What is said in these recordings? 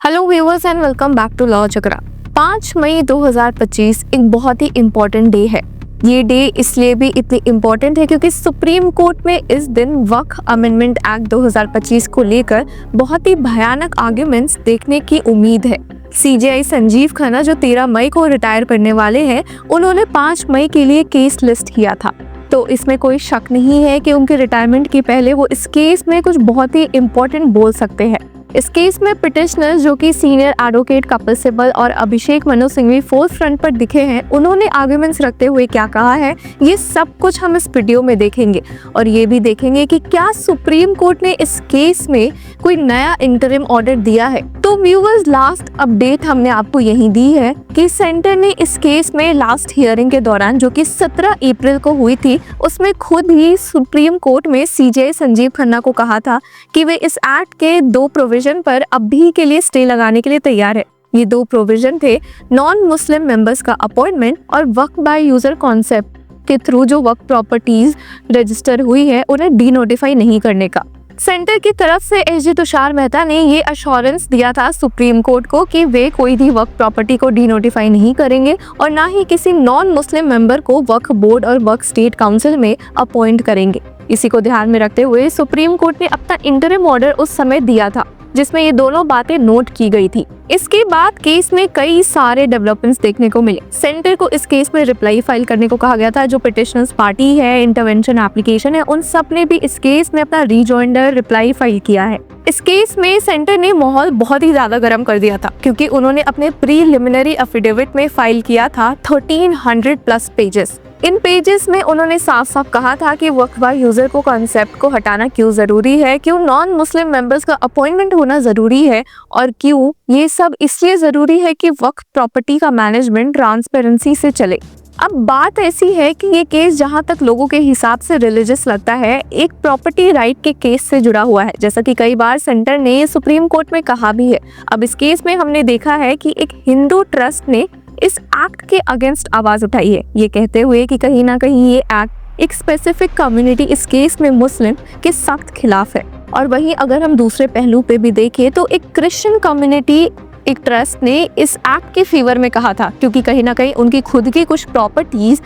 Hello viewers and welcome back to law Chakra. 5 मई 2025 एक बहुत ही इम्पोर्टेंट डे है। ये डे इसलिए भी इतनी इम्पोर्टेंट है क्योंकि सुप्रीम कोर्ट में इस दिन वक्फ अमेंडमेंट एक्ट 2025 को लेकर बहुत ही भयानक आर्ग्यूमेंट्स देखने की उम्मीद है। सीजेआई संजीव खन्ना जो 13 मई को रिटायर करने वाले हैं, उन्होंने 5 मई के लिए केस लिस्ट किया था। तो इसमें कोई शक नहीं है कि उनके रिटायरमेंट के पहले वो इस केस में कुछ बहुत ही इम्पोर्टेंट बोल सकते हैं। इस केस में पिटिशनर जो कि सीनियर एडवोकेट कपिल सिब्बल और अभिषेक मनु सिंघवी फोर्थ फ्रंट पर दिखे हैं, उन्होंने आर्गुमेंट्स रखते हुए क्या कहा है, ये सब कुछ हम इस वीडियो में देखेंगे। और ये भी देखेंगे कि क्या सुप्रीम कोर्ट ने इस केस में कोई नया इंटरिम ऑर्डर दिया है। तो व्यूअर्स, लास्ट अपडेट हमने आपको यही दी है कि सेंटर ने इस केस में लास्ट हियरिंग के दौरान जो कि 17 अप्रैल को हुई थी, उसमें खुद ही सुप्रीम कोर्ट में सीजेआई संजीव खन्ना को कहा था कि वे इस एक्ट के 2 प्रोविजन पर अभी के लिए स्टे लगाने के लिए तैयार है। ये 2 प्रोविजन थे नॉन मुस्लिम मेंबर्स का अपॉइंटमेंट और वक्फ बाय यूजर कॉन्सेप्ट के थ्रू जो वक्फ प्रॉपर्टीज रजिस्टर हुई है उन्हें डी नोटिफाई नहीं करने का। सेंटर की तरफ से एसजी तुषार मेहता ने ये अश्योरेंस दिया था सुप्रीम कोर्ट को कि वे कोई भी वक्फ प्रॉपर्टी को डी नोटिफाई नहीं करेंगे और ना ही किसी नॉन मुस्लिम मेंबर को वक्फ बोर्ड और वक्फ स्टेट काउंसिल में अपॉइंट करेंगे। इसी को ध्यान में रखते हुए सुप्रीम कोर्ट ने अपना इंटरिम ऑर्डर उस समय दिया था जिसमें ये दोनों बातें नोट की गई थी। इसके बाद केस में कई सारे डेवलपमेंट्स देखने को मिले। सेंटर को इस केस में रिप्लाई फाइल करने को कहा गया था। जो पिटिशनर्स पार्टी है, इंटरवेंशन एप्लीकेशन है, उन सब ने भी इस केस में अपना रीजॉइंडर रिप्लाई फाइल किया है। इस केस में सेंटर ने माहौल बहुत ही ज्यादा गर्म कर दिया था क्योंकि उन्होंने अपने प्रीलिमिनरी एफिडेविट में फाइल किया था 1300 प्लस पेजेस। इन पेजेस में उन्होंने साफ साफ कहा था कि वक्फ बाय यूजर को कॉन्सेप्ट को हटाना क्यों जरूरी है, क्यों नॉन मुस्लिम मेंबर्स का अपॉइंटमेंट होना जरूरी है और क्यों ये सब इसलिए जरूरी है कि वक्फ प्रॉपर्टी का मैनेजमेंट ट्रांसपेरेंसी से चले। अब बात ऐसी है कि ये केस जहां तक लोगों के हिसाब से रिलीजियस लगता है, एक प्रॉपर्टी राइट के केस से जुड़ा हुआ है, जैसा कि कई बार सेंटर ने सुप्रीम कोर्ट में कहा भी है। अब इस केस में हमने देखा है कि एक हिंदू ट्रस्ट ने इस एक्ट के अगेंस्ट आवाज उठाई है, ये कहते हुए कि कहीं ना कहीं ये एक्ट एक स्पेसिफिक कम्युनिटी, इस केस में मुस्लिम, के सख्त खिलाफ है। और वहीं अगर हम दूसरे पहलू पे भी देखें तो एक क्रिश्चियन कम्युनिटी, एक ट्रस्ट ने इस एक्ट के फेवर में कहा था क्योंकि कहीं ना कहीं उनकी खुद की कुछ प्रॉपर्टीज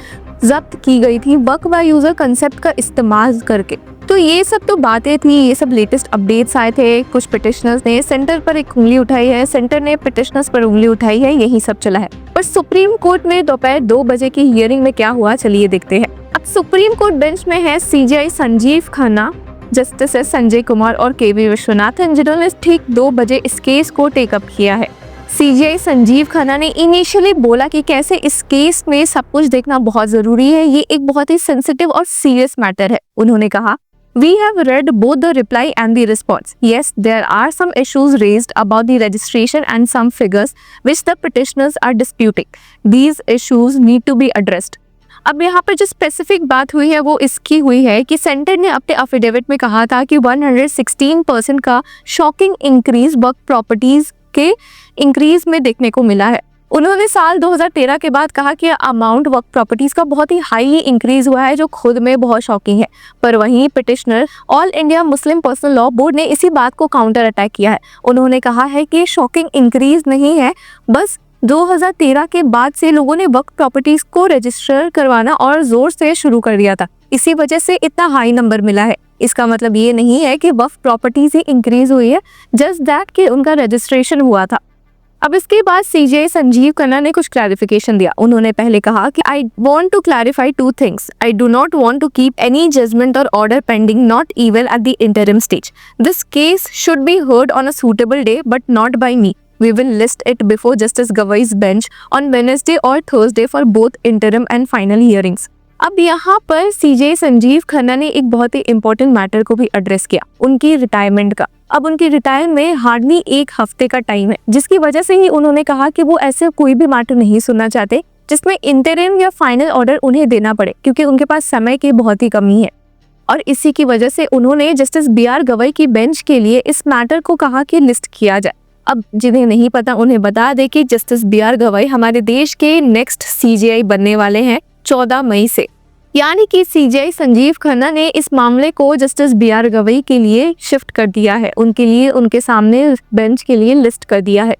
जब्त की गई थी वक्फ बाय यूजर कंसेप्ट का इस्तेमाल करके। तो ये सब तो बातें थी, ये सब लेटेस्ट अपडेट्स आए थे। कुछ पिटिशनर्स ने सेंटर पर एक उंगली उठाई है, सेंटर ने पिटिशनर्स पर उंगली उठाई है, यही सब चला है। पर सुप्रीम कोर्ट में दोपहर 2 बजे की हियरिंग में क्या हुआ, चलिए देखते हैं। अब सुप्रीम कोर्ट बेंच में है सीजेआई संजीव खन्ना, जस्टिस संजय कुमार और केवी विश्वनाथन, जिन्होंने ठीक 2 बजे इस केस को टेकअप किया है। सीजेआई संजीव खन्ना ने इनिशियली बोला कि कैसे इस केस में सब कुछ देखना बहुत जरूरी है, ये एक बहुत ही सेंसिटिव और सीरियस मैटर है। उन्होंने कहा, We have read both the reply and the response. Yes, there are some issues raised about the registration and some figures which the petitioners are disputing. These issues need to be addressed. अब यहाँ पर जो specific बात हुई है वो इसकी हुई है कि सेंटर ने अपने एफिडेविट में कहा था कि 116% का शॉकिंग इंक्रीज वक्फ प्रॉपर्टीज के इंक्रीज में देखने को मिला है। उन्होंने साल 2013 के बाद कहा कि अमाउंट वक्फ प्रॉपर्टीज का बहुत ही हाई इंक्रीज हुआ है जो खुद में बहुत शॉकिंग है। पर वहीं petitioner all India Muslim personal law board ने इसी बात को काउंटर अटैक किया है। उन्होंने कहा है कि शॉकिंग इंक्रीज नहीं है, बस 2013 के बाद से लोगों ने वक्फ प्रॉपर्टीज को रजिस्टर करवाना और जोर से शुरू कर दिया था, इसी वजह से इतना हाई नंबर मिला है। इसका मतलब ये नहीं है कि वक्फ प्रॉपर्टीज ही इंक्रीज हुई है, जस्ट दैट कि उनका रजिस्ट्रेशन हुआ था। अब इसके बाद सीजेआई संजीव खन्ना ने कुछ क्लैरिफिकेशन दिया। उन्होंने पहले कहा कि I want to clarify 2 things. I do not want to keep any judgement और order pending, not even at the interim stage. This case should be heard on a suitable day but not by me. We will list it before Justice Gawai's bench on Wednesday or Thursday for both interim and final hearings. अब यहाँ पर CJI Sanjiv Khanna ने एक बहुत ही important matter को भी address किया, उनकी रिटायरमेंट का। अब उनकी रिटायरमेंट में हार्डली 1 हफ्ते का टाइम है, जिसकी वजह से ही उन्होंने कहा कि वो ऐसे कोई भी मैटर नहीं सुनना चाहते जिसमें इंटरिम या फाइनल ऑर्डर उन्हें देना पड़े, क्योंकि उनके पास समय की बहुत ही कमी है। और इसी की वजह से उन्होंने जस्टिस BR गवई की बेंच के लिए इस मैटर को कहा कि लिस्ट किया जाए। अब जिन्हें नहीं पता उन्हें बता दे कि जस्टिस BR गवई हमारे देश के नेक्स्ट सीजेआई बनने वाले हैं 14 मई से। यानी कि सीजेआई संजीव खन्ना ने इस मामले को जस्टिस बी.आर. गवई के लिए शिफ्ट कर दिया है, उनके लिए उनके सामने बेंच के लिए लिस्ट कर दिया है।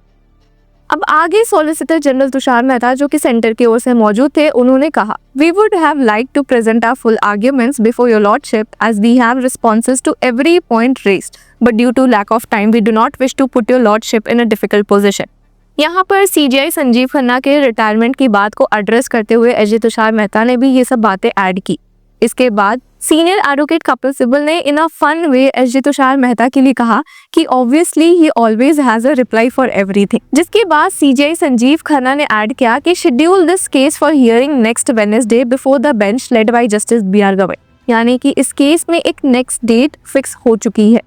अब आगे सॉलिसिटर जनरल तुषार मेहता जो कि सेंटर की ओर से मौजूद थे, उन्होंने कहा, we would have like to present our full arguments before your lordship as we have responses to every point raised, but due to lack of time we do not wish to put your lordship in a difficult position. यहाँ पर CJI Sanjiv Khanna के retirement की बात को address करते हुए HD. Tushar Mehta ने भी ये सब बातें ऐड की। इसके बाद सीनियर एडवोकेट कपिल सिब्बल ने इन अ फन वे एच.डी. तुषार मेहता के लिए कहा कि obviously he always has a reply for everything. जिसके बाद सीजेआई संजीव खन्ना ने ऐड किया कि schedule this case for hearing next Wednesday before the bench led by Justice B R. Gavai, यानी कि इस केस में एक नेक्स्ट डेट फिक्स हो चुकी है।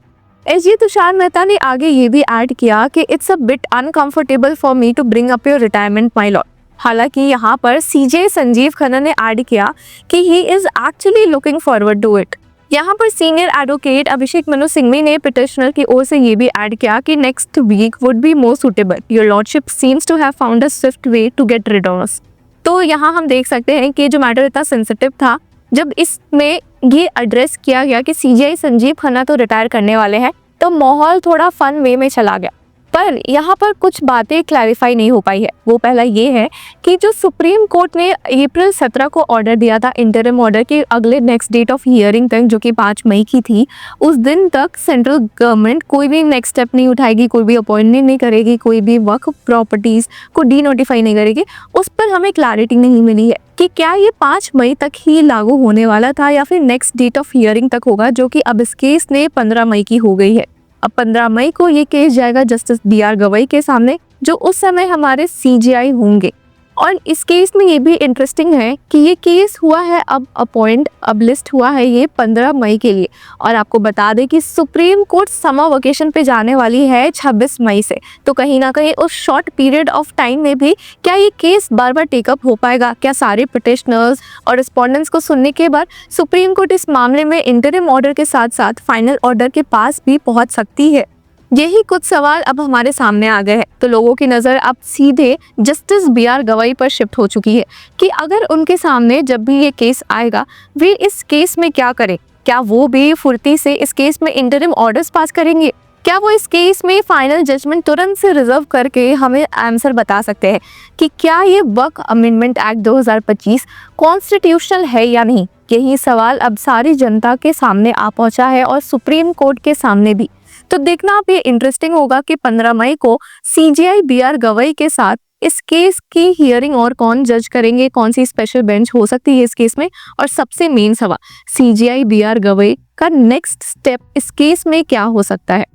एच.डी. तुषार मेहता ने आगे ये भी ऐड किया कि it's a bit uncomfortable for me to bring up your retirement my lord. हालांकि यहाँ पर सीजे संजीव खन्ना ने ऐड किया कि he is actually looking forward to it. यहाँ पर सीनियर एडवोकेट अभिषेक मनु सिंघवी ने पिटिशनर की ओर से ये भी ऐड किया कि next week would be more suitable, your lordship seems to have found a swift way to get rid of us. तो यहाँ हम देख सकते हैं कि जो मैटर इतना सेंसिटिव था, जब इसमें ये एड्रेस किया गया कि सीजेआई संजीव खन्ना तो रिटायर करने वाले हैं, तो माहौल थोड़ा फन वे में चला गया। पर यहाँ पर कुछ बातें क्लैरिफाई नहीं हो पाई है। वो पहला ये है कि जो सुप्रीम कोर्ट ने अप्रैल 17 को ऑर्डर दिया था, इंटरिम ऑर्डर के अगले नेक्स्ट डेट ऑफ हियरिंग तक, जो कि 5 मई की थी, उस दिन तक सेंट्रल गवर्नमेंट कोई भी नेक्स्ट स्टेप नहीं उठाएगी, कोई भी अपॉइंटमेंट नहीं करेगी, कोई भी वक्फ प्रॉपर्टीज को डी नोटिफाई नहीं करेगी। उस पर हमें क्लैरिटी नहीं मिली है कि क्या ये 5 मई तक ही लागू होने वाला था या फिर नेक्स्ट डेट ऑफ हियरिंग तक होगा, जो कि अब इस केस ने 15 मई की हो गई है। अब 15 मई को ये केस जाएगा जस्टिस बी.आर. गवई के सामने, जो उस समय हमारे सीजेआई होंगे। और इस केस में ये भी इंटरेस्टिंग है कि ये केस हुआ है अब लिस्ट हुआ है ये 15 मई के लिए। और आपको बता दें कि सुप्रीम कोर्ट समर वेकेशन पे जाने वाली है 26 मई से। तो कहीं ना कहीं उस शॉर्ट पीरियड ऑफ टाइम में भी क्या ये केस बार बार टेकअप हो पाएगा? क्या सारे पिटिशनर्स और रिस्पोंडेंट्स को सुनने के बाद सुप्रीम कोर्ट इस मामले में इंटरिम ऑर्डर के साथ साथ फाइनल ऑर्डर के पास भी पहुंच सकती है? यही कुछ सवाल अब हमारे सामने आ गए हैं। तो लोगों की नज़र अब सीधे जस्टिस बी.आर. गवई पर शिफ्ट हो चुकी है कि अगर उनके सामने जब भी ये केस आएगा, वे इस केस में क्या करें? क्या वो भी फुर्ती से इस केस में इंटरिम ऑर्डर्स पास करेंगे? क्या वो इस केस में फाइनल जजमेंट तुरंत से रिजर्व करके हमें आंसर बता सकते हैं कि क्या ये वक्फ अमेंडमेंट एक्ट 2025 कॉन्स्टिट्यूशनल है या नहीं? यही सवाल अब सारी जनता के सामने आ पहुंचा है और सुप्रीम कोर्ट के सामने भी। तो देखना अब ये इंटरेस्टिंग होगा कि 15 मई को सीजेआई बी.आर. गवई के साथ इस केस की हियरिंग और कौन जज करेंगे, कौन सी स्पेशल बेंच हो सकती है इस केस में। और सबसे मेन सवाल, सीजेआई बी.आर. गवई का नेक्स्ट स्टेप इस केस में क्या हो सकता है?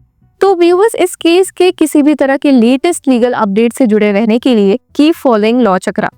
तो व्यूअर्स, इस केस के किसी भी तरह के लेटेस्ट लीगल अपडेट से जुड़े रहने के लिए कीप फॉलोइंग लॉ चक्रा।